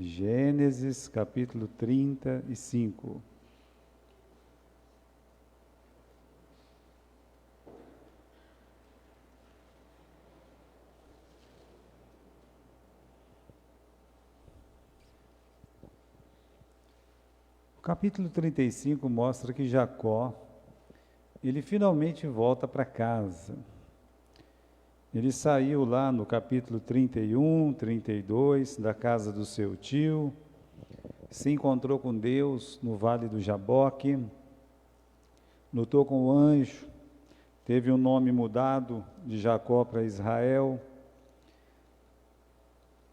Gênesis capítulo 35. O capítulo 35 mostra que Jacó, ele finalmente volta para casa. Ele saiu lá no capítulo 31, 32, da casa do seu tio, se encontrou com Deus no vale do Jaboque, lutou com o anjo, teve o nome mudado de Jacó para Israel,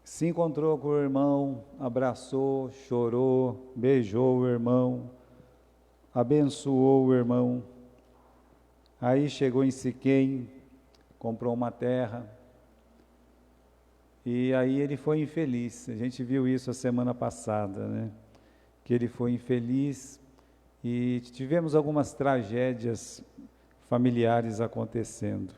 se encontrou com o irmão, abraçou, chorou, beijou o irmão, abençoou o irmão. Aí chegou em Siquém, comprou uma terra, e aí ele foi infeliz. A gente viu isso a semana passada, né? Que ele foi infeliz e tivemos algumas tragédias familiares acontecendo.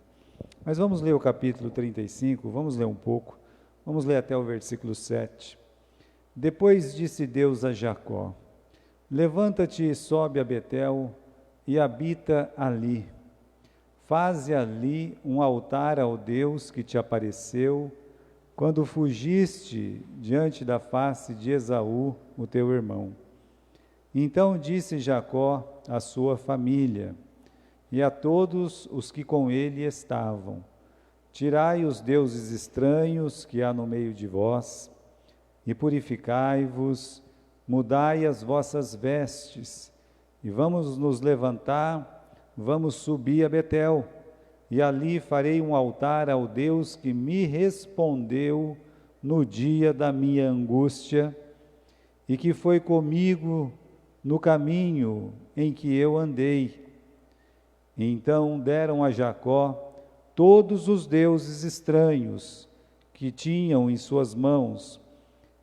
Mas vamos ler o capítulo 35, vamos ler um pouco, vamos ler até o versículo 7. Depois disse Deus a Jacó: levanta-te e sobe a Betel e habita ali. Faze ali um altar ao Deus que te apareceu quando fugiste diante da face de Esaú, o teu irmão. Então disse Jacó à sua família e a todos os que com ele estavam: tirai os deuses estranhos que há no meio de vós e purificai-vos, mudai as vossas vestes e vamos nos levantar. Vamos subir a Betel, e ali farei um altar ao Deus que me respondeu no dia da minha angústia, e que foi comigo no caminho em que eu andei. Então deram a Jacó todos os deuses estranhos que tinham em suas mãos,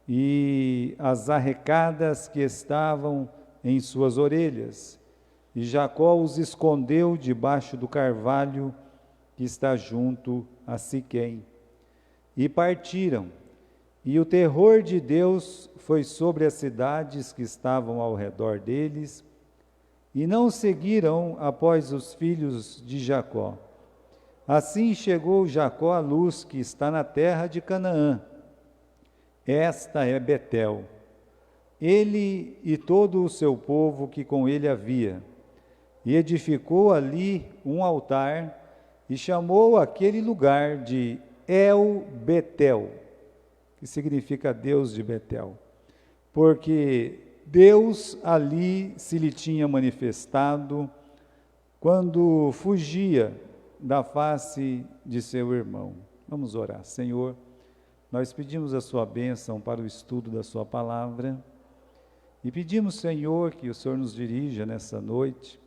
e as arrecadas que estavam em suas orelhas. E Jacó os escondeu debaixo do carvalho que está junto a Siquém. E partiram, e o terror de Deus foi sobre as cidades que estavam ao redor deles, e não seguiram após os filhos de Jacó. Assim chegou Jacó à luz que está na terra de Canaã. Esta é Betel. Ele e todo o seu povo que com ele havia, e edificou ali um altar, e chamou aquele lugar de El-Betel, que significa Deus de Betel, porque Deus ali se lhe tinha manifestado quando fugia da face de seu irmão. Vamos orar. Senhor, nós pedimos a sua bênção para o estudo da sua palavra, e pedimos, Senhor, que o Senhor nos dirija nessa noite,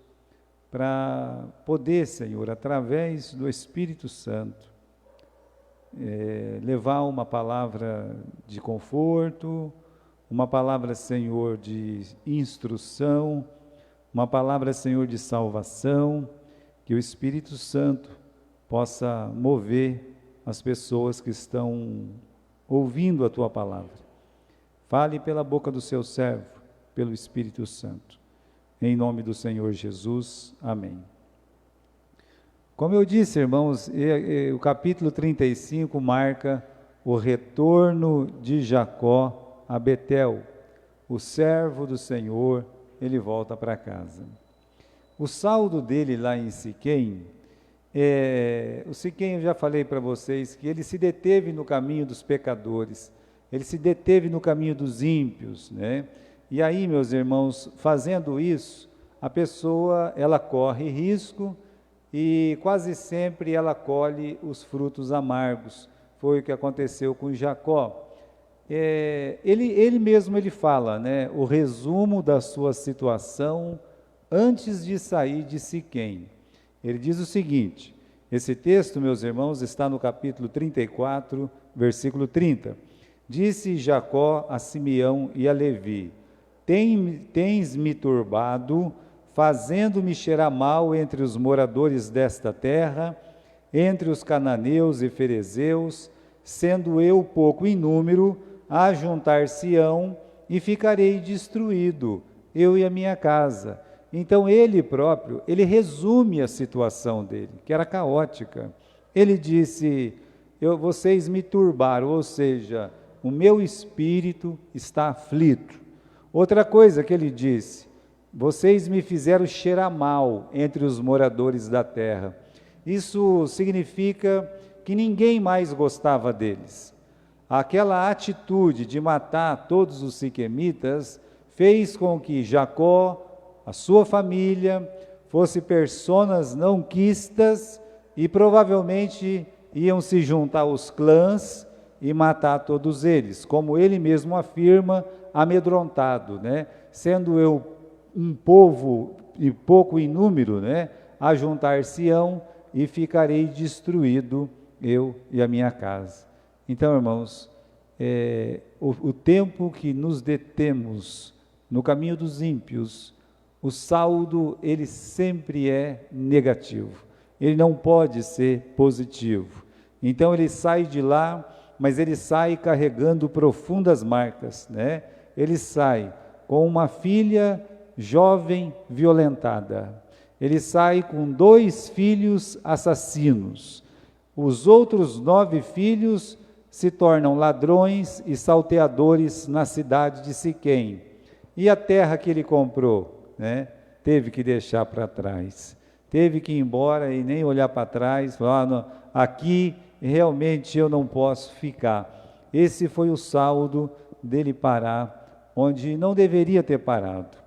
para poder, Senhor, através do Espírito Santo, levar uma palavra de conforto, uma palavra, Senhor, de instrução, uma palavra, Senhor, de salvação, que o Espírito Santo possa mover as pessoas que estão ouvindo a Tua palavra. Fale pela boca do Seu servo, pelo Espírito Santo. Em nome do Senhor Jesus, amém. Como eu disse, irmãos, o capítulo 35 marca o retorno de Jacó a Betel. O servo do Senhor, ele volta para casa. O saldo dele lá em Siquém, o Siquém, eu já falei para vocês, que ele se deteve no caminho dos pecadores, ele se deteve no caminho dos ímpios, né? E aí, meus irmãos, fazendo isso, a pessoa, ela corre risco e quase sempre ela colhe os frutos amargos. Foi o que aconteceu com Jacó. Ele mesmo fala, né, o resumo da sua situação antes de sair de Siquém. Ele diz o seguinte, esse texto, meus irmãos, está no capítulo 34, versículo 30. Disse Jacó a Simeão e a Levi: Tens-me turbado, fazendo-me cheirar mal entre os moradores desta terra, entre os cananeus e ferezeus, sendo eu pouco em número, ajuntar-se-ão e ficarei destruído, eu e a minha casa. Então ele próprio, ele resume a situação dele, que era caótica. Ele disse, vocês me turbaram, ou seja, o meu espírito está aflito. Outra coisa que ele disse, vocês me fizeram cheirar mal entre os moradores da terra. Isso significa que ninguém mais gostava deles. Aquela atitude de matar todos os siquemitas fez com que Jacó, a sua família, fosse personas não quistas e provavelmente iam se juntar aos clãs e matar todos eles, como ele mesmo afirma, amedrontado, né? Sendo eu um povo e pouco em número, né? Ajuntar-se-ão e ficarei destruído, eu e a minha casa. Então, irmãos, o tempo que nos detemos no caminho dos ímpios, o saldo, ele sempre é negativo, ele não pode ser positivo. Então ele sai de lá, mas ele sai carregando profundas marcas, né? Ele sai com uma filha jovem violentada, ele sai com 2 filhos assassinos, os outros 9 filhos se tornam ladrões e salteadores na cidade de Siquém, e a terra que ele comprou, né? Teve que deixar para trás, teve que ir embora e nem olhar para trás, falar, não, aqui realmente eu não posso ficar. Esse foi o saldo dele parar onde não deveria ter parado.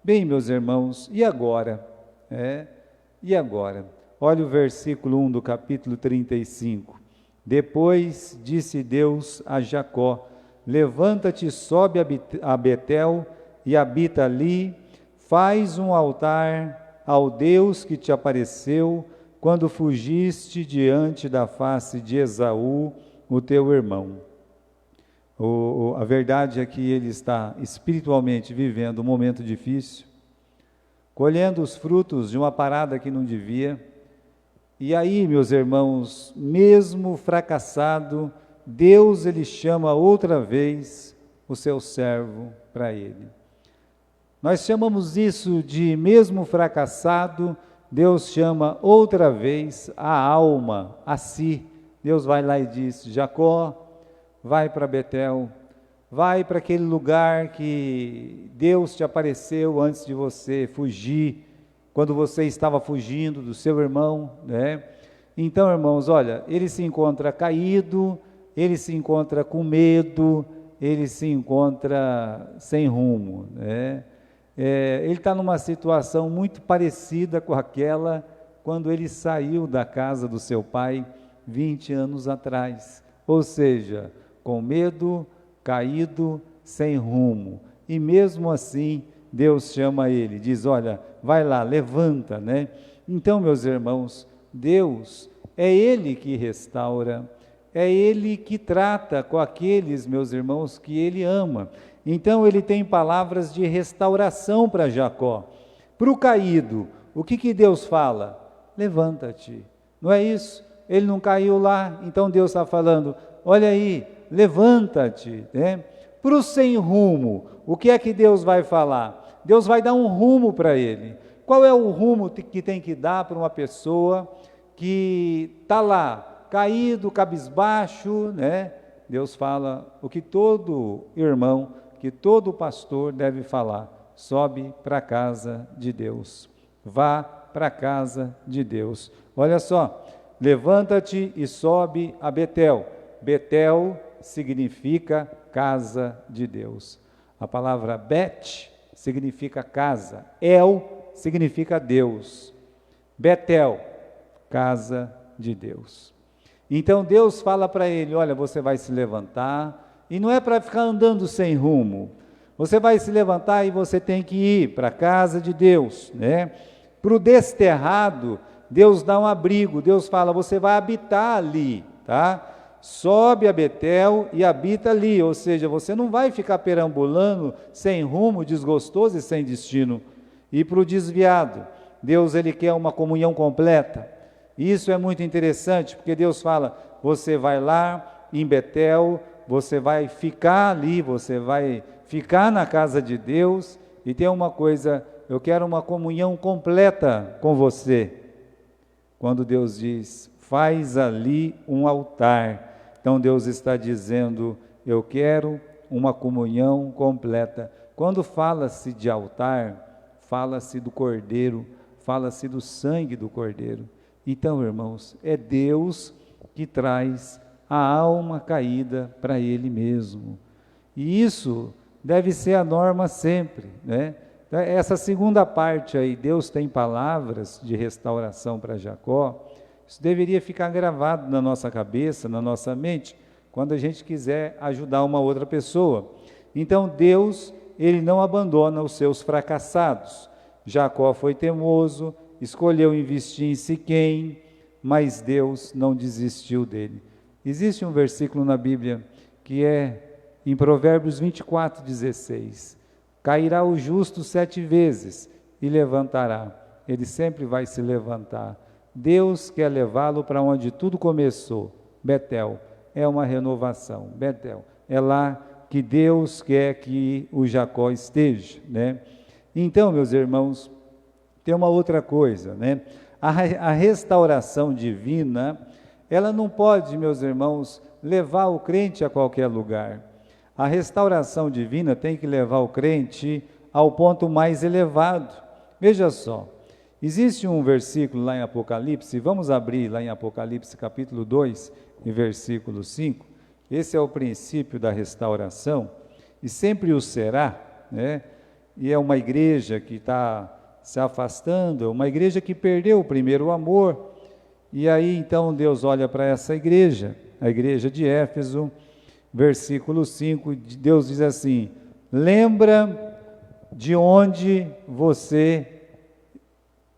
Bem, meus irmãos, e agora? E agora? Olha o versículo 1 do capítulo 35. Depois disse Deus a Jacó, levanta-te, sobe a Betel e habita ali, faz um altar ao Deus que te apareceu quando fugiste diante da face de Esaú, o teu irmão. A verdade é que ele está espiritualmente vivendo um momento difícil, colhendo os frutos de uma parada que não devia. E aí, meus irmãos, mesmo fracassado, Deus ele chama outra vez o seu servo para ele. Nós chamamos isso de mesmo fracassado, Deus chama outra vez a alma a si. Deus vai lá e diz, Jacó, vai para Betel, vai para aquele lugar que Deus te apareceu antes de você fugir, quando você estava fugindo do seu irmão, né? Então, irmãos, olha, ele se encontra caído, ele se encontra com medo, ele se encontra sem rumo, né? Ele está numa situação muito parecida com aquela quando ele saiu da casa do seu pai 20 anos atrás, ou seja, com medo, caído, sem rumo, e mesmo assim Deus chama ele, diz, olha, vai lá, levanta, né? Então, meus irmãos, Deus, é Ele que restaura, é Ele que trata com aqueles, meus irmãos, que Ele ama. Então, Ele tem palavras de restauração para Jacó. Para o caído, o que Deus fala? Levanta-te, não é isso? Ele não caiu lá, então Deus está falando, olha aí, levanta-te, né? Para o sem rumo, o que é que Deus vai falar? Deus vai dar um rumo para ele. Qual é o rumo que tem que dar para uma pessoa que está lá, caído, cabisbaixo, né? Deus fala o que todo irmão, que todo pastor deve falar, sobe para a casa de Deus, vá para a casa de Deus. Olha só, levanta-te e sobe a Betel. Betel significa casa de Deus. A palavra Bet significa casa, El significa Deus, Betel, casa de Deus. Então Deus fala para ele, olha, você vai se levantar, e não é para ficar andando sem rumo, você vai se levantar e você tem que ir para a casa de Deus, né? Para o desterrado, Deus dá um abrigo, Deus fala, você vai habitar ali, tá? Sobe a Betel e habita ali, ou seja, você não vai ficar perambulando sem rumo, desgostoso e sem destino. E para o desviado, Deus ele quer uma comunhão completa. Isso é muito interessante, porque Deus fala, você vai lá em Betel, você vai ficar ali, você vai ficar na casa de Deus, e tem uma coisa, eu quero uma comunhão completa com você. Quando Deus diz, faz ali um altar, então Deus está dizendo, eu quero uma comunhão completa. Quando fala-se de altar, fala-se do Cordeiro, fala-se do sangue do Cordeiro. Então, irmãos, é Deus que traz a alma caída para Ele mesmo. E isso deve ser a norma sempre, né? Essa segunda parte aí, Deus tem palavras de restauração para Jacó, isso deveria ficar gravado na nossa cabeça, na nossa mente, quando a gente quiser ajudar uma outra pessoa. Então Deus, Ele não abandona os seus fracassados. Jacó foi teimoso, escolheu investir em Siquém, mas Deus não desistiu dele. Existe um versículo na Bíblia que é em Provérbios 24:16. Cairá o justo 7 vezes e levantará. Ele sempre vai se levantar. Deus quer levá-lo para onde tudo começou. Betel é uma renovação. Betel é lá que Deus quer que o Jacó esteja, né? Então, meus irmãos, tem uma outra coisa, né? A restauração divina, ela não pode, meus irmãos, levar o crente a qualquer lugar. A restauração divina tem que levar o crente ao ponto mais elevado. Veja só, existe um versículo lá em Apocalipse, vamos abrir lá em Apocalipse capítulo 2, e versículo 5, esse é o princípio da restauração, e sempre o será, né? E é uma igreja que está se afastando, uma igreja que perdeu o primeiro amor, e aí então Deus olha para essa igreja, a igreja de Éfeso, versículo 5, Deus diz assim, lembra de onde você,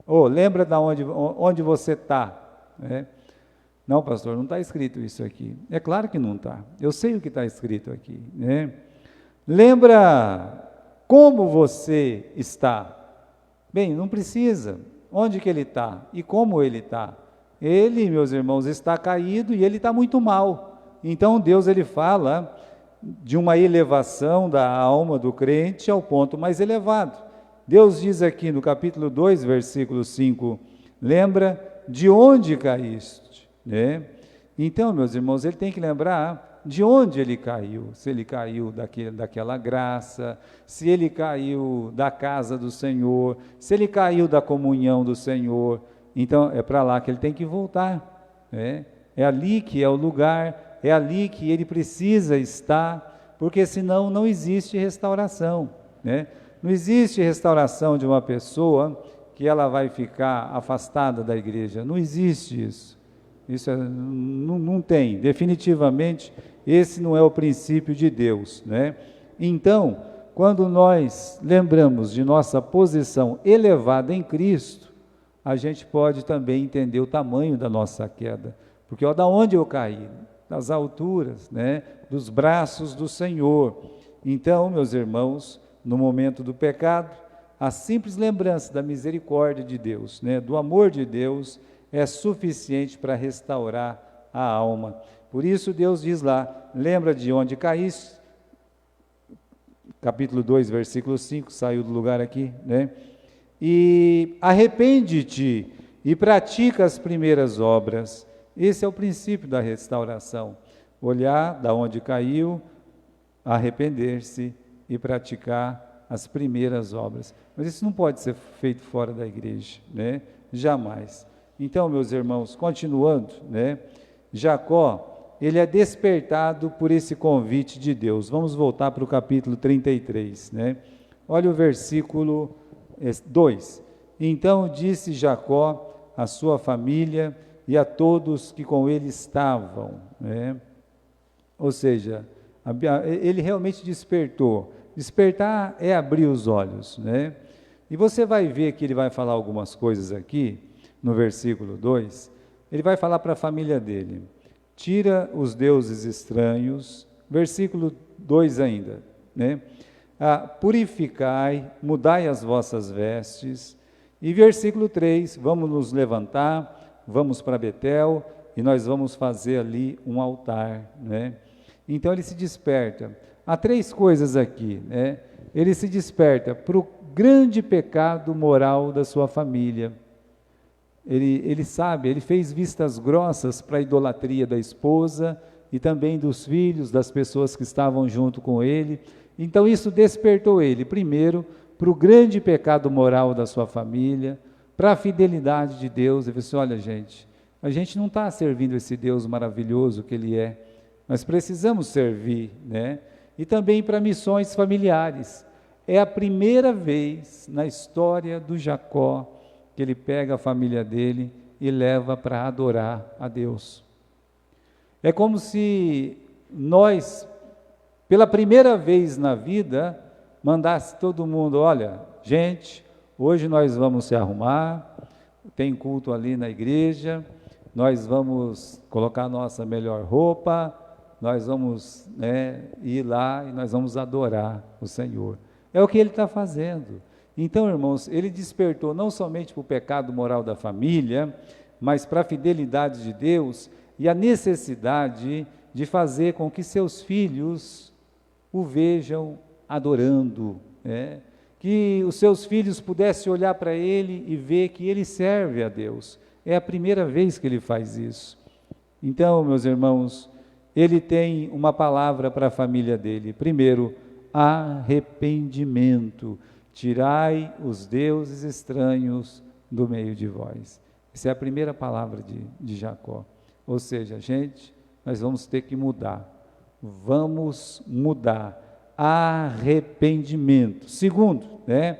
lembra de onde você está, né? Não, pastor, não está escrito isso aqui. É claro que não está, eu sei o que está escrito aqui, né? Lembra como você está. Bem, não precisa, onde que ele está e como ele está. Ele, meus irmãos, está caído e ele está muito mal. Então Deus, ele fala de uma elevação da alma do crente ao ponto mais elevado. Deus diz aqui no capítulo 2, versículo 5, lembra de onde caíste, né? Então, meus irmãos, ele tem que lembrar de onde ele caiu, se ele caiu daquela graça, se ele caiu da casa do Senhor, se ele caiu da comunhão do Senhor, então é para lá que ele tem que voltar, né? É ali que é o lugar, é ali que ele precisa estar, porque senão não existe restauração, né? Não existe restauração de uma pessoa que ela vai ficar afastada da igreja, não existe isso. Isso não tem, definitivamente, esse não é o princípio de Deus, né? Então, quando nós lembramos de nossa posição elevada em Cristo, a gente pode também entender o tamanho da nossa queda, porque da onde eu caí? Das alturas, né? Dos braços do Senhor. Então, meus irmãos, no momento do pecado, a simples lembrança da misericórdia de Deus, né? Do amor de Deus, é suficiente para restaurar a alma. Por isso Deus diz lá, lembra de onde caíste, capítulo 2, versículo 5, saiu do lugar aqui, né? E arrepende-te e pratica as primeiras obras. Esse é o princípio da restauração. Olhar da onde caiu, arrepender-se e praticar as primeiras obras. Mas isso não pode ser feito fora da igreja, né? Jamais. Então, meus irmãos, continuando, né? Jacó, ele é despertado por esse convite de Deus. Vamos voltar para o capítulo 33, né? Olha o versículo 2. Então disse Jacó à sua família e a todos que com ele estavam, né? Ou seja, ele realmente despertou. Despertar é abrir os olhos, né? E você vai ver que ele vai falar algumas coisas aqui, no versículo 2, ele vai falar para a família dele, tira os deuses estranhos, versículo 2 ainda, né? Purificai, mudai as vossas vestes, e versículo 3, vamos nos levantar, vamos para Betel, e nós vamos fazer ali um altar, né? Então ele se desperta. Há três coisas aqui, né? Ele se desperta para o grande pecado moral da sua família. Ele sabe, ele fez vistas grossas para a idolatria da esposa e também dos filhos, das pessoas que estavam junto com ele. Então isso despertou ele, primeiro, para o grande pecado moral da sua família, para a fidelidade de Deus. Ele disse, olha gente, a gente não está servindo esse Deus maravilhoso que Ele é, nós precisamos servir, né? E também para missões familiares. É a primeira vez na história do Jacó que ele pega a família dele e leva para adorar a Deus. É como se nós, pela primeira vez na vida, mandasse todo mundo, olha, gente, hoje nós vamos se arrumar, tem culto ali na igreja, nós vamos colocar a nossa melhor roupa, nós vamos ir lá e nós vamos adorar o Senhor. É o que ele está fazendo. Então, irmãos, ele despertou não somente para o pecado moral da família, mas para a fidelidade de Deus e a necessidade de fazer com que seus filhos o vejam adorando, né? Que os seus filhos pudessem olhar para ele e ver que ele serve a Deus. É a primeira vez que ele faz isso. Então, meus irmãos, ele tem uma palavra para a família dele. Primeiro, arrependimento. Tirai os deuses estranhos do meio de vós. Essa é a primeira palavra de Jacó. Ou seja, gente, nós vamos ter que mudar. Vamos mudar. Arrependimento. Segundo, é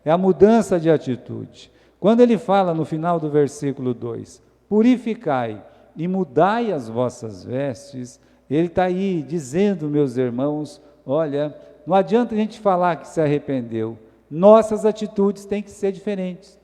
a mudança de atitude. Quando ele fala no final do versículo 2, purificai e mudai as vossas vestes, ele está aí dizendo, meus irmãos, olha, não adianta a gente falar que se arrependeu, nossas atitudes têm que ser diferentes.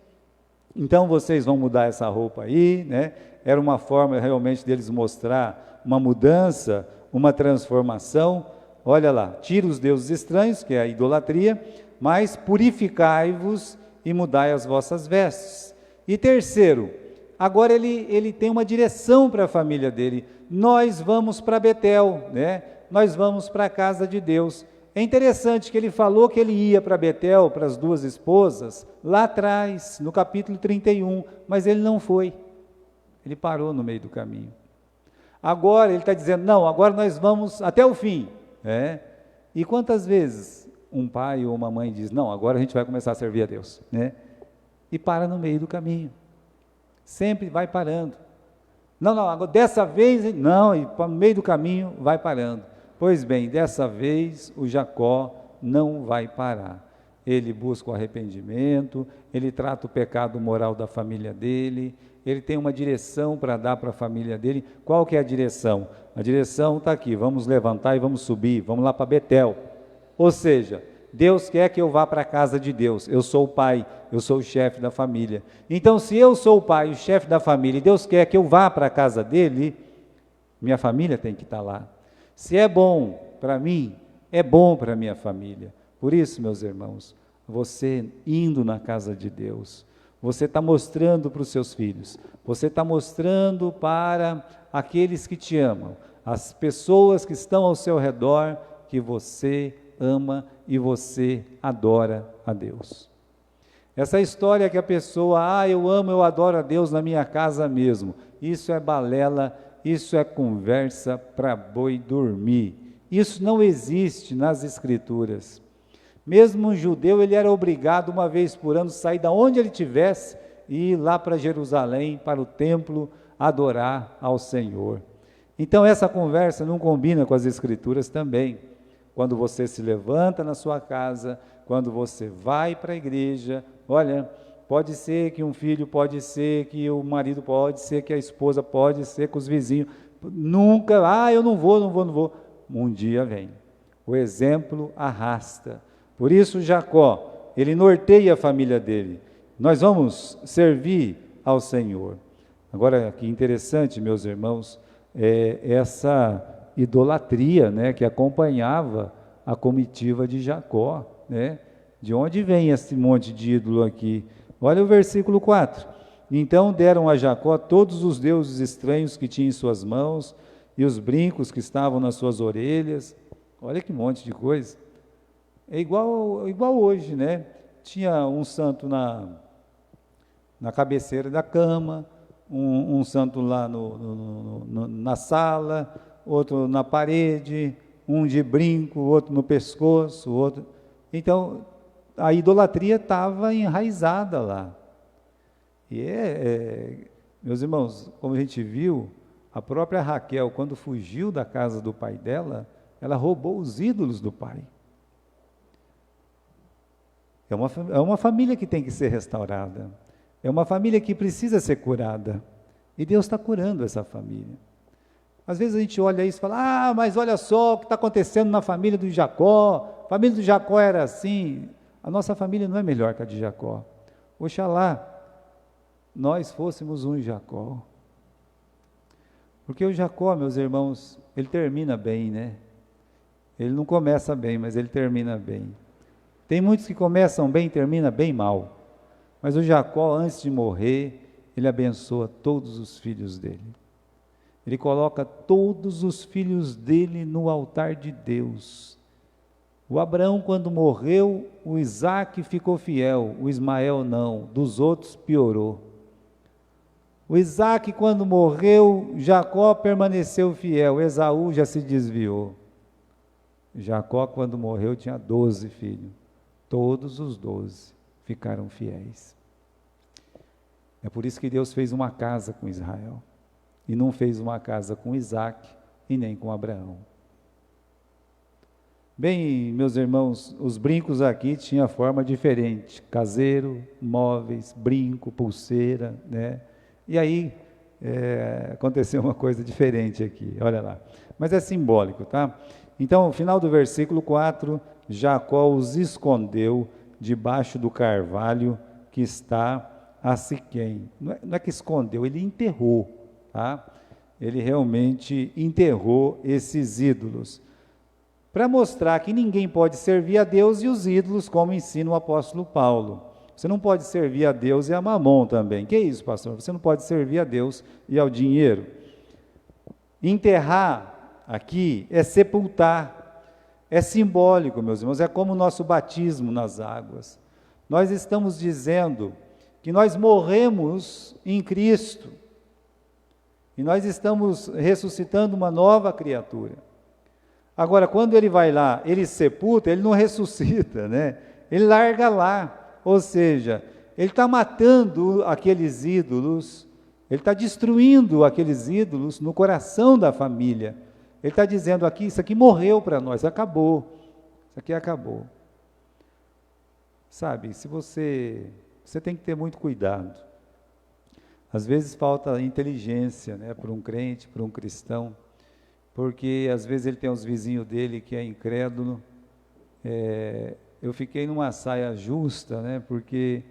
Então vocês vão mudar essa roupa aí, né? Era uma forma realmente deles mostrar uma mudança, uma transformação. Olha lá, tira os deuses estranhos, que é a idolatria, mas purificai-vos e mudai as vossas vestes. E terceiro, agora ele tem uma direção para a família dele. Nós vamos para Betel, né? Nós vamos para a casa de Deus. É interessante que ele falou que ele ia para Betel, para as duas esposas, lá atrás, no capítulo 31, mas ele não foi. Ele parou no meio do caminho. Agora ele está dizendo, não, agora nós vamos até o fim. E quantas vezes um pai ou uma mãe diz, não, agora a gente vai começar a servir a Deus, né? E para no meio do caminho. Sempre vai parando. Não, agora, dessa vez, não, e no meio do caminho vai parando. Pois bem, dessa vez o Jacó não vai parar. Ele busca o arrependimento, ele trata o pecado moral da família dele, ele tem uma direção para dar para a família dele. Qual que é a direção? A direção está aqui, vamos levantar e vamos subir, vamos lá para Betel. Ou seja, Deus quer que eu vá para a casa de Deus, eu sou o pai, eu sou o chefe da família. Então, se eu sou o pai, o chefe da família, e Deus quer que eu vá para a casa dele, minha família tem que estar lá. Se é bom para mim, é bom para a minha família. Por isso, meus irmãos, você indo na casa de Deus, você está mostrando para os seus filhos, você está mostrando para aqueles que te amam, as pessoas que estão ao seu redor, que você ama e você adora a Deus. Essa história que a pessoa, eu amo, eu adoro a Deus na minha casa mesmo, isso é balela, isso é conversa para boi dormir. Isso não existe nas Escrituras. Mesmo um judeu, ele era obrigado uma vez por ano sair da onde ele estivesse e ir lá para Jerusalém, para o templo, adorar ao Senhor. Então essa conversa não combina com as Escrituras também. Quando você se levanta na sua casa, quando você vai para a igreja, olha, pode ser que um filho, pode ser que o marido, pode ser que a esposa, pode ser que os vizinhos, nunca, eu não vou. Um dia vem. O exemplo arrasta. Por isso Jacó, ele norteia a família dele. Nós vamos servir ao Senhor. Agora, que interessante, meus irmãos, essa idolatria, né, que acompanhava a comitiva de Jacó, né? De onde vem esse monte de ídolo aqui? Olha o versículo 4. Então deram a Jacó todos os deuses estranhos que tinha em suas mãos, e os brincos que estavam nas suas orelhas. Olha que monte de coisa. É igual hoje, né? Tinha um santo na cabeceira da cama, um santo lá na sala, outro na parede, um de brinco, outro no pescoço, outro. Então, a idolatria estava enraizada lá. E meus irmãos, como a gente viu, a própria Raquel, quando fugiu da casa do pai dela, ela roubou os ídolos do pai. É uma família que tem que ser restaurada. É uma família que precisa ser curada. E Deus está curando essa família. Às vezes a gente olha isso e fala, mas olha só o que está acontecendo na família do Jacó. A família do Jacó era assim. A nossa família não é melhor que a de Jacó. Oxalá nós fôssemos um Jacó. Porque o Jacó, meus irmãos, ele termina bem, né? Ele não começa bem, mas ele termina bem. Tem muitos que começam bem e terminam bem mal. Mas o Jacó, antes de morrer, ele abençoa todos os filhos dele. Ele coloca todos os filhos dele no altar de Deus. O Abraão, quando morreu, o Isaac ficou fiel, o Ismael não, dos outros piorou. O Isaac, quando morreu, Jacó permaneceu fiel, Esaú já se desviou. Jacó, quando morreu, tinha 12 filhos. Todos os 12 ficaram fiéis. É por isso que Deus fez uma casa com Israel. E não fez uma casa com Isaac e nem com Abraão. Bem, meus irmãos, os brincos aqui tinham forma diferente. Caseiro, móveis, brinco, pulseira, né? E aí, aconteceu uma coisa diferente aqui, olha lá. Mas é simbólico, tá? Então, no final do versículo 4, Jacó os escondeu debaixo do carvalho que está a Siquém. Não é que escondeu, ele enterrou, tá? Ele realmente enterrou esses ídolos, para mostrar que ninguém pode servir a Deus e os ídolos, como ensina o apóstolo Paulo. Você não pode servir a Deus e a Mamon também. Que é isso, pastor? Você não pode servir a Deus e ao dinheiro. Enterrar aqui é sepultar, é simbólico, meus irmãos, é como o nosso batismo nas águas. Nós estamos dizendo que nós morremos em Cristo e nós estamos ressuscitando uma nova criatura. Agora, quando ele vai lá, ele sepulta, ele não ressuscita, né? Ele larga lá. Ou seja, ele está matando aqueles ídolos, ele está destruindo aqueles ídolos no coração da família. Ele está dizendo aqui, isso aqui morreu para nós, acabou. Isso aqui acabou. Sabe, você tem que ter muito cuidado. Às vezes falta inteligência, né, para um crente, para um cristão, porque às vezes ele tem uns vizinhos dele que é incrédulo. Eu fiquei numa saia justa, né, porque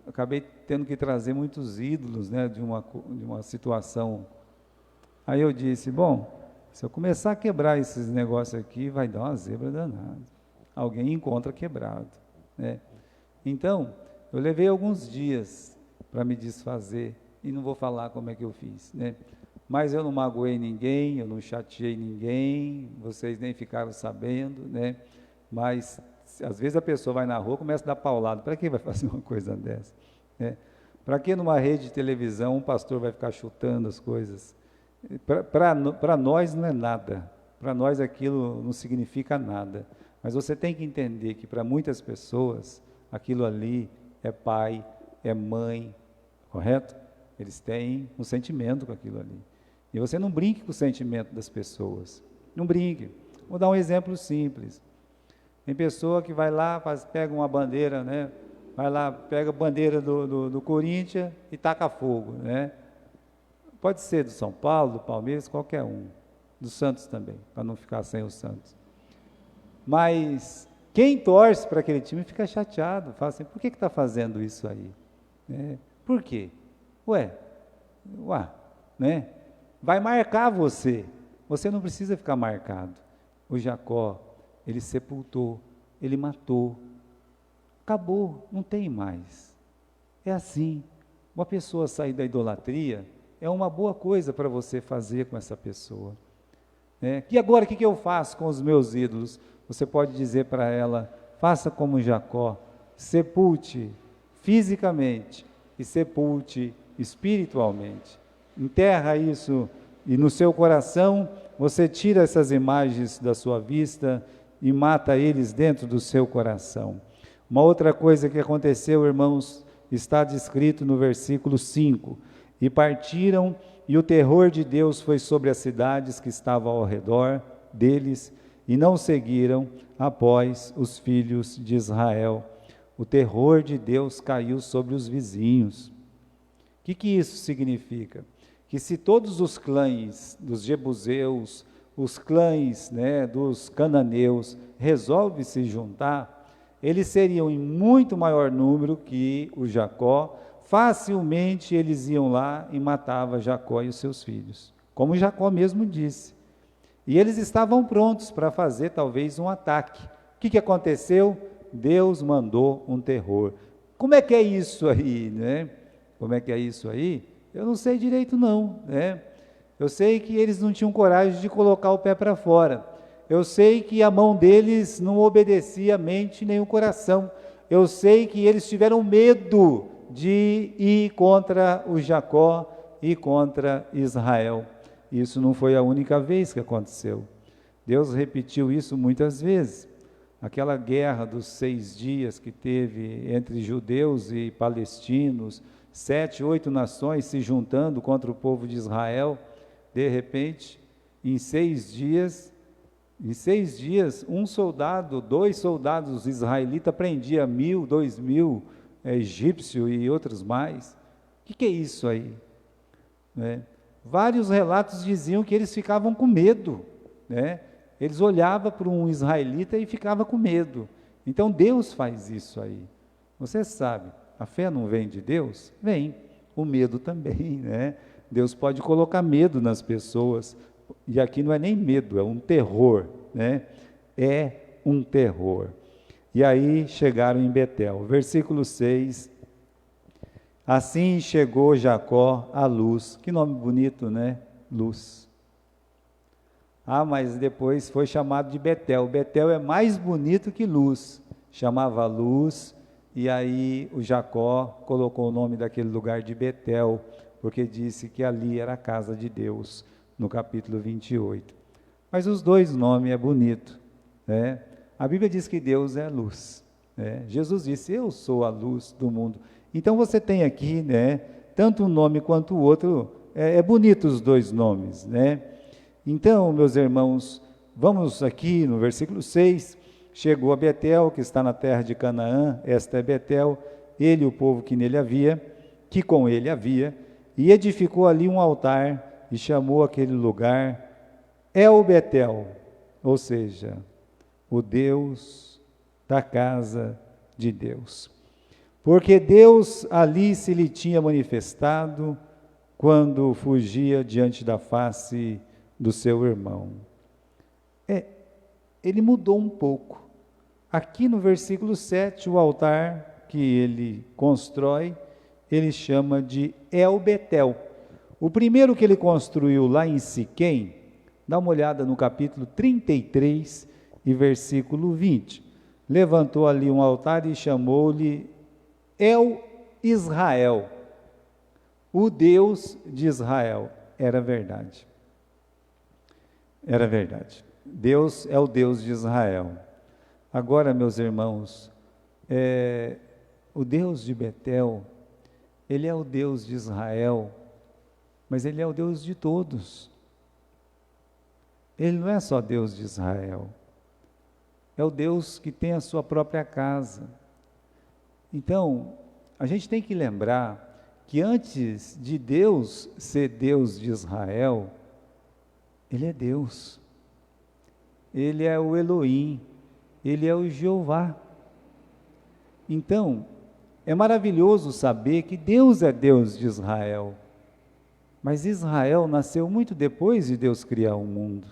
acabei tendo que trazer muitos ídolos, né, de uma situação. Aí eu disse, bom, se eu começar a quebrar esses negócios aqui, vai dar uma zebra danada. Alguém encontra quebrado, né? Então, eu levei alguns dias para me desfazer, e não vou falar como é que eu fiz, né? Mas eu não magoei ninguém, eu não chateei ninguém, vocês nem ficaram sabendo, né? Mas, às vezes a pessoa vai na rua e começa a dar paulada. Para que vai fazer uma coisa dessa? Né? Para que numa rede de televisão um pastor vai ficar chutando as coisas? Para nós não é nada. Para nós aquilo não significa nada. Mas você tem que entender que para muitas pessoas, aquilo ali é pai, é mãe, correto? Eles têm um sentimento com aquilo ali. E você não brinque com o sentimento das pessoas. Não brinque. Vou dar um exemplo simples. Tem pessoa que vai lá, pega uma bandeira, né? Vai lá, pega a bandeira do Corinthians e taca fogo, né? Pode ser do São Paulo, do Palmeiras, qualquer um. Do Santos também, para não ficar sem o Santos. Mas quem torce para aquele time fica chateado, fala assim, por que está fazendo isso aí? Por quê? Né? Vai marcar você. Você não precisa ficar marcado. O Jacó, ele sepultou, ele matou. Acabou, não tem mais. É assim. Uma pessoa sair da idolatria é uma boa coisa para você fazer com essa pessoa. E agora o que eu faço com os meus ídolos? Você pode dizer para ela, faça como Jacó, sepulte fisicamente e sepulte espiritualmente. Enterra isso e no seu coração você tira essas imagens da sua vista e mata eles dentro do seu coração. Uma outra coisa que aconteceu, irmãos, está descrito no versículo 5. E partiram, e o terror de Deus foi sobre as cidades que estavam ao redor deles, e não seguiram após os filhos de Israel. O terror de Deus caiu sobre os vizinhos. O que isso significa? Que se todos os clãs dos jebuseus, os clãs dos cananeus, resolvem se juntar, eles seriam em muito maior número que o Jacó. Facilmente eles iam lá e matavam Jacó e os seus filhos, como Jacó mesmo disse. E eles estavam prontos para fazer talvez um ataque. O que aconteceu? Deus mandou um terror. Como é que é isso aí, Como é que é isso aí? Eu não sei direito não, Eu sei que eles não tinham coragem de colocar o pé para fora. Eu sei que a mão deles não obedecia a mente nem o coração. Eu sei que eles tiveram medo de ir contra o Jacó e contra Israel. Isso não foi a única vez que aconteceu. Deus repetiu isso muitas vezes. Aquela guerra dos 6 dias que teve entre judeus e palestinos, 7, 8 nações se juntando contra o povo de Israel, de repente, em 6 dias, um soldado, 2 soldados israelitas prendia 1.000, 2.000 egípcios e outros mais. O que é isso aí? Vários relatos diziam que eles ficavam com medo, Eles olhavam para um israelita e ficavam com medo. Então Deus faz isso aí. Você sabe, a fé não vem de Deus? Vem. O medo também, Deus pode colocar medo nas pessoas. E aqui não é nem medo, é um terror, É um terror. E aí chegaram em Betel. Versículo 6. Assim chegou Jacó à luz. Que nome bonito, Luz. Mas depois foi chamado de Betel. Betel é mais bonito que Luz. Chamava Luz, e aí o Jacó colocou o nome daquele lugar de Betel, porque disse que ali era a casa de Deus, no capítulo 28. Mas os dois nomes é bonito, A Bíblia diz que Deus é a luz, Jesus disse, eu sou a luz do mundo. Então você tem aqui, tanto um nome quanto o outro, é bonito os dois nomes, Então, meus irmãos, vamos aqui no versículo 6, chegou a Betel, que está na terra de Canaã, esta é Betel, ele e o povo que com ele havia, e edificou ali um altar, e chamou aquele lugar El Betel, ou seja, o Deus da casa de Deus. Porque Deus ali se lhe tinha manifestado, quando fugia diante da face do seu irmão. Ele mudou um pouco. Aqui no versículo 7, o altar que ele constrói, ele chama de El Betel. O primeiro que ele construiu lá em Siquém, dá uma olhada no capítulo 33 e versículo 20. Levantou ali um altar e chamou-lhe El Israel. O Deus de Israel. Era verdade. Era verdade. Deus é o Deus de Israel. Agora, meus irmãos, o Deus de Betel, ele é o Deus de Israel, mas ele é o Deus de todos. Ele não é só Deus de Israel. É o Deus que tem a sua própria casa. Então, a gente tem que lembrar que antes de Deus ser Deus de Israel, ele é Deus. Ele é o Elohim, ele é o Jeová. Então, é maravilhoso saber que Deus é Deus de Israel. Mas Israel nasceu muito depois de Deus criar o mundo.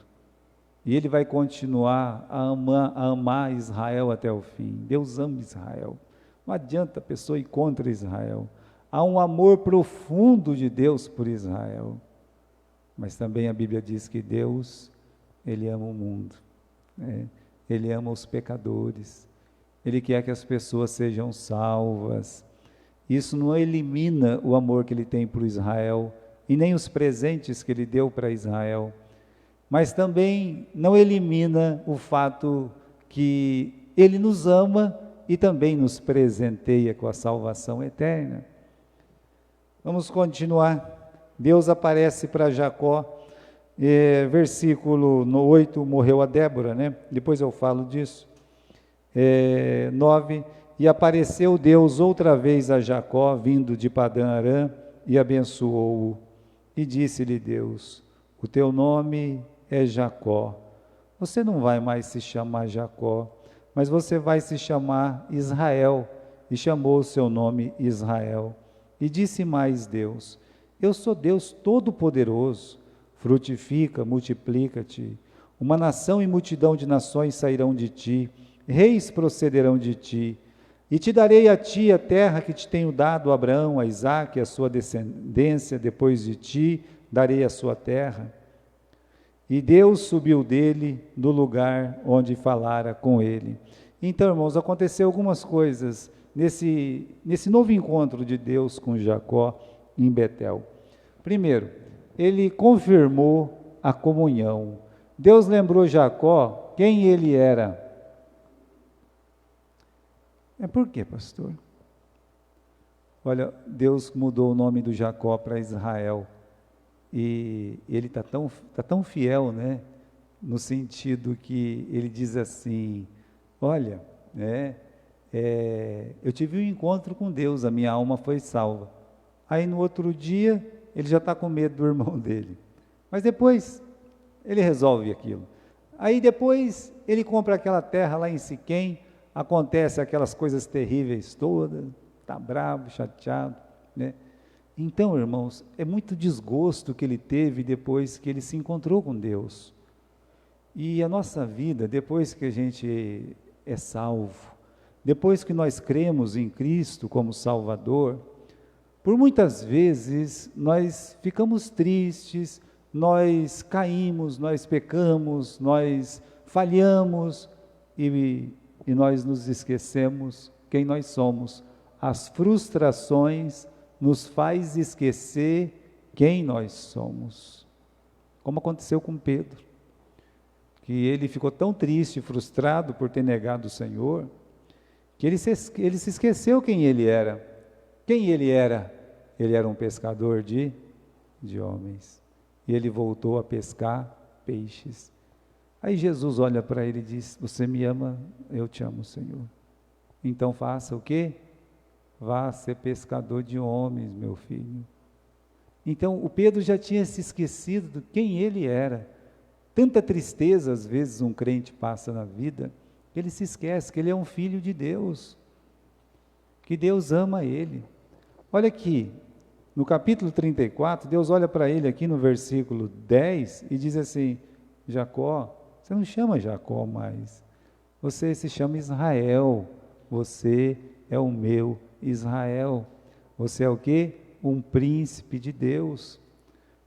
E ele vai continuar a amar Israel até o fim. Deus ama Israel. Não adianta a pessoa ir contra Israel. há um amor profundo de Deus por Israel. Mas também a Bíblia diz que Deus, Ele ama o mundo, né? Ele ama os pecadores, Ele quer que as pessoas sejam salvas. Isso não elimina o amor que Ele tem por Israel, e nem os presentes que Ele deu para Israel, mas também não elimina o fato que Ele nos ama e também nos presenteia com a salvação eterna. Vamos continuar. Deus aparece para Jacó, versículo 8, morreu a Débora, né? Depois eu falo disso. 9, e apareceu Deus outra vez a Jacó, vindo de Padã Arã, e abençoou-o. E disse-lhe Deus, o teu nome é Jacó. Você não vai mais se chamar Jacó, mas você vai se chamar Israel. E chamou o seu nome Israel. E disse mais Deus, eu sou Deus Todo-Poderoso, frutifica, multiplica-te, uma nação e multidão de nações sairão de ti, reis procederão de ti, e te darei a ti a terra que te tenho dado a Abraão, a Isaque, a sua descendência, depois de ti, darei a sua terra. E Deus subiu dele do lugar onde falara com ele. Então, irmãos, aconteceu algumas coisas nesse novo encontro de Deus com Jacó em Betel. Primeiro, ele confirmou a comunhão. Deus lembrou Jacó quem ele era. Por quê, pastor? Olha, Deus mudou o nome do Jacó para Israel. E ele está tão fiel, né? No sentido que ele diz assim, olha, eu tive um encontro com Deus, a minha alma foi salva. Aí no outro dia, ele já está com medo do irmão dele. Mas depois, ele resolve aquilo. Aí depois, ele compra aquela terra lá em Siquém, acontece aquelas coisas terríveis todas, está bravo, chateado, né? Então, irmãos, é muito desgosto que ele teve depois que ele se encontrou com Deus. E a nossa vida, depois que a gente é salvo, depois que nós cremos em Cristo como Salvador, por muitas vezes nós ficamos tristes, nós caímos, nós pecamos, nós falhamos e nós nos esquecemos quem nós somos. As frustrações nos faz esquecer quem nós somos. Como aconteceu com Pedro, que ele ficou tão triste e frustrado por ter negado o Senhor, que ele se esqueceu quem ele era. Quem ele era? Ele era um pescador de homens. E ele voltou a pescar peixes. Aí Jesus olha para ele e diz, você me ama, eu te amo, Senhor. Então faça o quê? Vá ser pescador de homens, meu filho. Então o Pedro já tinha se esquecido de quem ele era. Tanta tristeza às vezes um crente passa na vida, que ele se esquece que ele é um filho de Deus, que Deus ama ele. Olha aqui, no capítulo 34, Deus olha para ele aqui no versículo 10 e diz assim, Jacó, você não chama Jacó mais, você se chama Israel, você é o meu Israel, você é o quê? Um príncipe de Deus.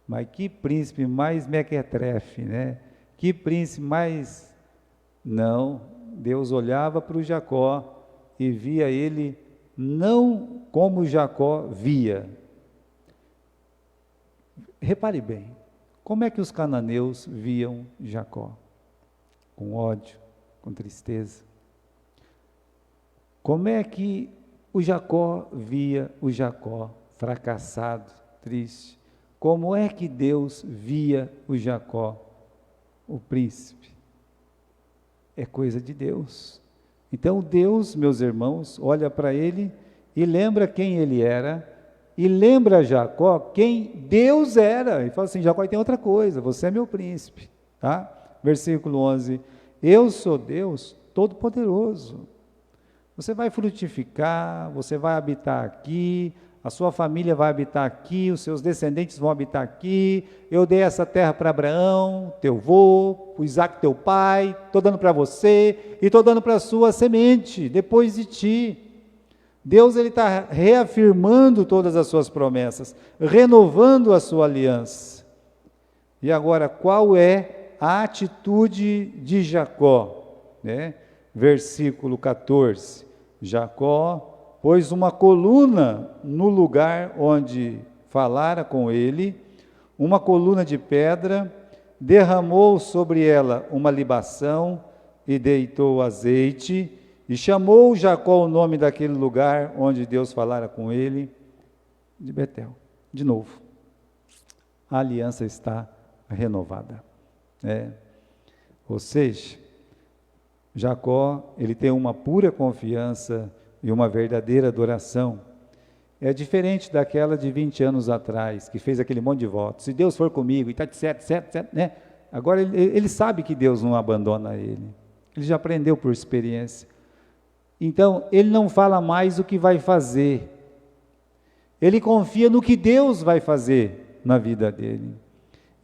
Mas que príncipe mais mequetrefe, né? Que príncipe mais... Não, Deus olhava para o Jacó e via ele não como Jacó via. Repare bem, como é que os cananeus viam Jacó? Com ódio, com tristeza. Como é que o Jacó via o Jacó fracassado, triste? Como é que Deus via o Jacó, o príncipe? É coisa de Deus. Então Deus, meus irmãos, olha para ele e lembra quem ele era, e lembra Jacó quem Deus era, e fala assim, Jacó, tem outra coisa, você é meu príncipe, tá? Versículo 11, eu sou Deus Todo-Poderoso, você vai frutificar, você vai habitar aqui, a sua família vai habitar aqui, os seus descendentes vão habitar aqui, eu dei essa terra para Abraão, teu avô, para Isaque teu pai, estou dando para você, e estou dando para a sua semente, depois de ti. Deus está reafirmando todas as suas promessas, renovando a sua aliança. E agora, qual é a atitude de Jacó? Né? Versículo 14, Jacó pôs uma coluna no lugar onde falara com ele, uma coluna de pedra, derramou sobre ela uma libação e deitou azeite, e chamou Jacó o nome daquele lugar onde Deus falara com ele, de Betel. De novo, a aliança está renovada. Ou seja, Jacó, ele tem uma pura confiança e uma verdadeira adoração. É diferente daquela de 20 anos atrás, que fez aquele monte de votos. Se Deus for comigo, e está certo, né? Agora ele sabe que Deus não abandona ele. Ele já aprendeu por experiência. Então, ele não fala mais o que vai fazer. Ele confia no que Deus vai fazer na vida dele.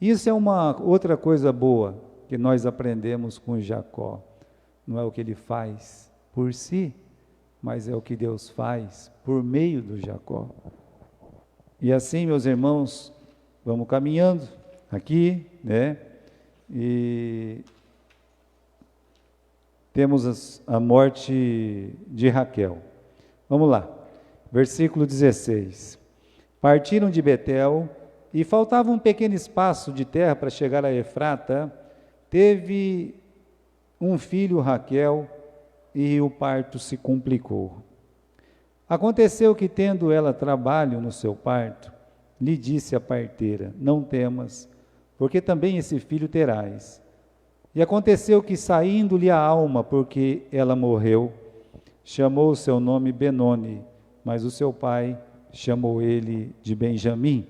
Isso é uma outra coisa boa que nós aprendemos com Jacó. Não é o que ele faz por si, mas é o que Deus faz por meio do Jacó. E assim, meus irmãos, vamos caminhando aqui, né? E temos a morte de Raquel. Vamos lá, versículo 16. Partiram de Betel, e faltava um pequeno espaço de terra para chegar a Efrata. Teve um filho, Raquel, e o parto se complicou. Aconteceu que, tendo ela trabalho no seu parto, lhe disse a parteira: não temas, porque também esse filho terás. E aconteceu que, saindo-lhe a alma, porque ela morreu, chamou o seu nome Benoni, mas o seu pai chamou ele de Benjamim.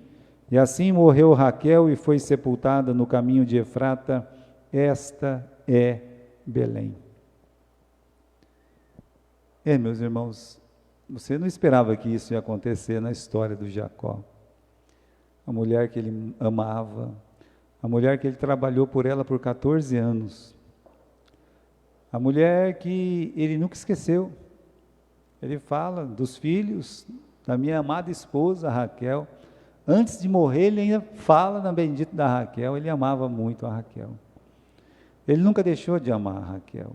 E assim morreu Raquel e foi sepultada no caminho de Efrata. Esta é Belém. Meus irmãos, você não esperava que isso ia acontecer na história do Jacó. A mulher que ele amava, a mulher que ele trabalhou por ela por 14 anos, a mulher que ele nunca esqueceu. Ele fala dos filhos da minha amada esposa Raquel. Antes de morrer, ele ainda fala na bendita da Raquel. Ele amava muito a Raquel. Ele nunca deixou de amar a Raquel.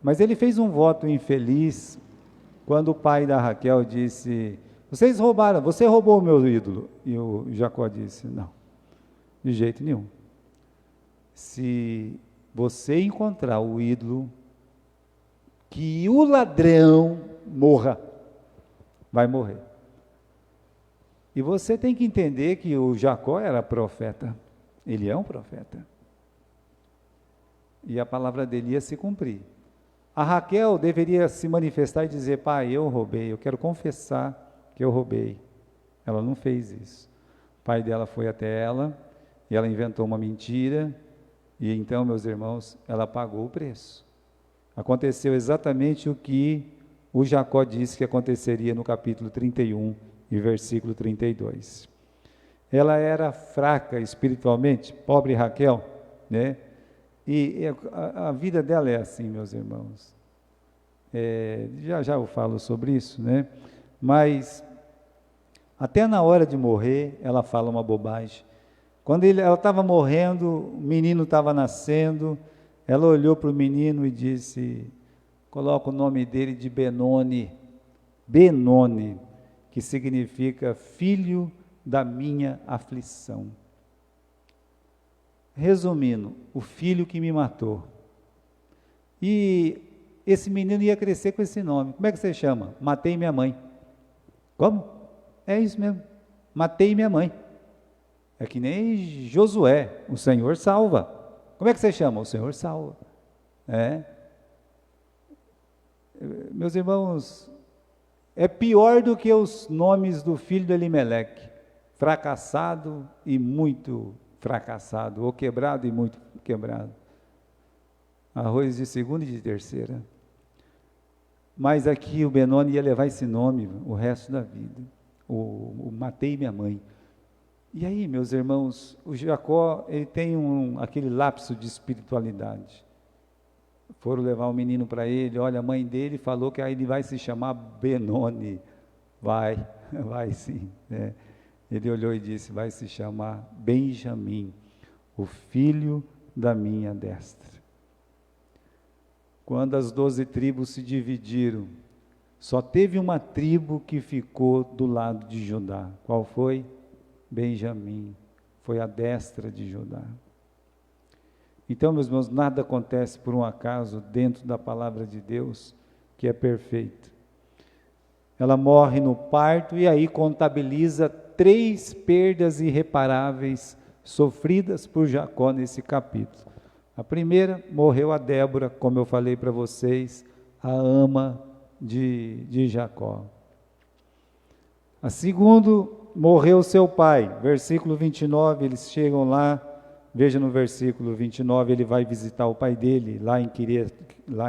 Mas ele fez um voto infeliz quando o pai da Raquel disse: vocês roubaram, você roubou o meu ídolo. E o Jacó disse: não, de jeito nenhum. Se você encontrar o ídolo, que o ladrão morra, vai morrer. E você tem que entender que o Jacó era profeta. Ele é um profeta. E a palavra dele ia se cumprir. A Raquel deveria se manifestar e dizer: pai, eu roubei, eu quero confessar que eu roubei. Ela não fez isso. O pai dela foi até ela, e ela inventou uma mentira, e então, meus irmãos, ela pagou o preço. Aconteceu exatamente o que o Jacó disse que aconteceria no capítulo 31 e versículo 32. Ela era fraca espiritualmente, pobre Raquel, né? E a vida dela é assim, meus irmãos. Já eu falo sobre isso, né? Mas até na hora de morrer, ela fala uma bobagem. Quando ela estava morrendo, o menino estava nascendo, ela olhou para o menino e disse: coloca o nome dele de Benoni. Benoni, que significa filho da minha aflição. Resumindo, o filho que me matou. E esse menino ia crescer com esse nome. Como é que você chama? Matei minha mãe. Como? É isso mesmo. Matei minha mãe. É que nem Josué, o Senhor salva. Como é que você chama? O Senhor salva. Meus irmãos, é pior do que os nomes do filho de Elimeleque. Fracassado e muito fracassado, ou quebrado e muito quebrado. Arroz de segunda e de terceira. Mas aqui o Benoni ia levar esse nome o resto da vida. O matei minha mãe. E aí, meus irmãos, o Jacó, ele tem aquele lapso de espiritualidade. foram levar o menino para ele. Olha, a mãe dele falou que aí ele vai se chamar Benoni. Vai sim, né? Ele olhou e disse: vai se chamar Benjamim, o filho da minha destra. Quando as 12 tribos se dividiram, só teve uma tribo que ficou do lado de Judá. Qual foi? Benjamim. Foi a destra de Judá. Então, meus irmãos, nada acontece por um acaso dentro da palavra de Deus, que é perfeita. Ela morre no parto e aí contabiliza 3 perdas irreparáveis sofridas por Jacó nesse capítulo. A primeira, morreu a Débora, como eu falei para vocês, a ama de Jacó. A segunda, morreu seu pai. Versículo 29, eles chegam lá, veja no versículo 29, ele vai visitar o pai dele, lá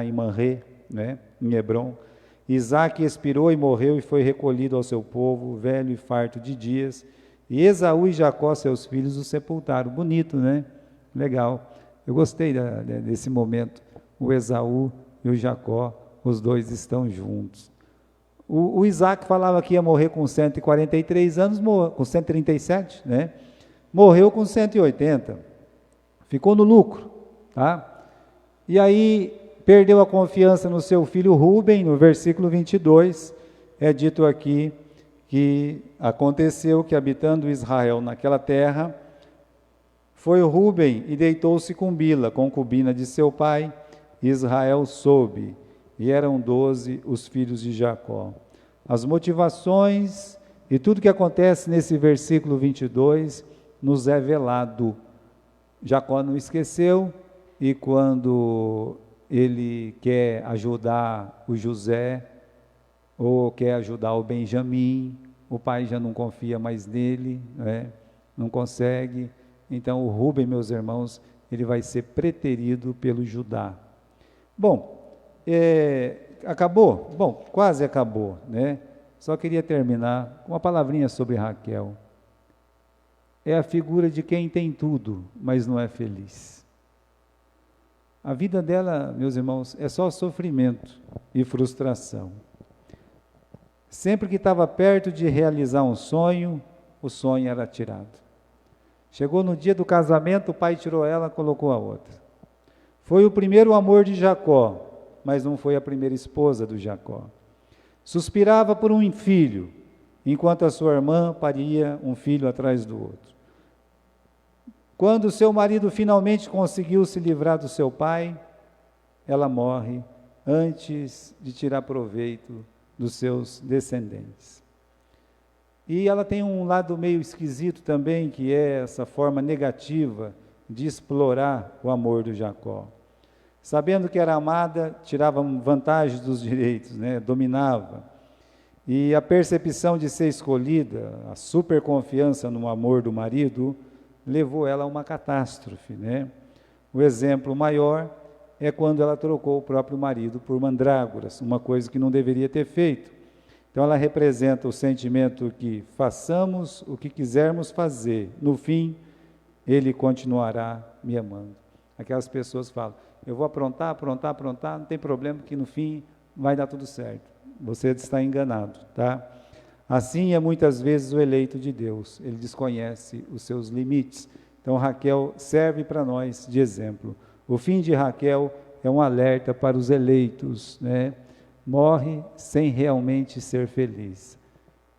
em Manré, né, em Hebrom. Isaque expirou e morreu e foi recolhido ao seu povo, velho e farto de dias. E Esaú e Jacó, seus filhos, o sepultaram. Bonito, né? Legal. Eu gostei desse momento. O Esaú e o Jacó, os dois estão juntos. O Isaac falava que ia morrer com 143 anos, com 137, né? Morreu com 180. Ficou no lucro, tá? E aí perdeu a confiança no seu filho Rúben. No versículo 22, é dito aqui que aconteceu que, habitando Israel naquela terra, foi Rúben e deitou-se com Bila, concubina de seu pai. Israel soube, e eram 12 os filhos de Jacó. As motivações e tudo que acontece nesse versículo 22 nos é velado. Jacó não esqueceu, e quando ele quer ajudar o José, ou quer ajudar o Benjamim, o pai já não confia mais nele, né? Não consegue. Então o Rúben, meus irmãos, ele vai ser preterido pelo Judá. Bom, acabou? Bom, quase acabou, né? Só queria terminar com uma palavrinha sobre Raquel. É a figura de quem tem tudo, mas não é feliz. A vida dela, meus irmãos, é só sofrimento e frustração. Sempre que estava perto de realizar um sonho, o sonho era tirado. Chegou no dia do casamento, o pai tirou ela, colocou a outra. Foi o primeiro amor de Jacó, mas não foi a primeira esposa do Jacó. Suspirava por um filho, enquanto a sua irmã paria um filho atrás do outro. Quando seu marido finalmente conseguiu se livrar do seu pai, ela morre antes de tirar proveito dos seus descendentes. E ela tem um lado meio esquisito também, que é essa forma negativa de explorar o amor do Jacó. Sabendo que era amada, tirava vantagem dos direitos, né? Dominava. E a percepção de ser escolhida, a superconfiança no amor do marido, levou ela a uma catástrofe, né? O exemplo maior é quando ela trocou o próprio marido por mandrágoras, uma coisa que não deveria ter feito. Então ela representa o sentimento que façamos o que quisermos fazer, no fim, ele continuará me amando. Aquelas pessoas falam, eu vou aprontar, não tem problema, que no fim vai dar tudo certo. Você está enganado, tá? Assim é muitas vezes o eleito de Deus, ele desconhece os seus limites. Então Raquel serve para nós de exemplo. O fim de Raquel é um alerta para os eleitos, né? Morre sem realmente ser feliz.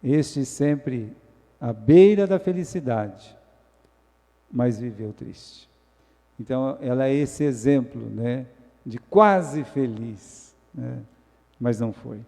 Este sempre à beira da felicidade, mas viveu triste. Então ela é esse exemplo, né, de quase feliz, né, mas não foi.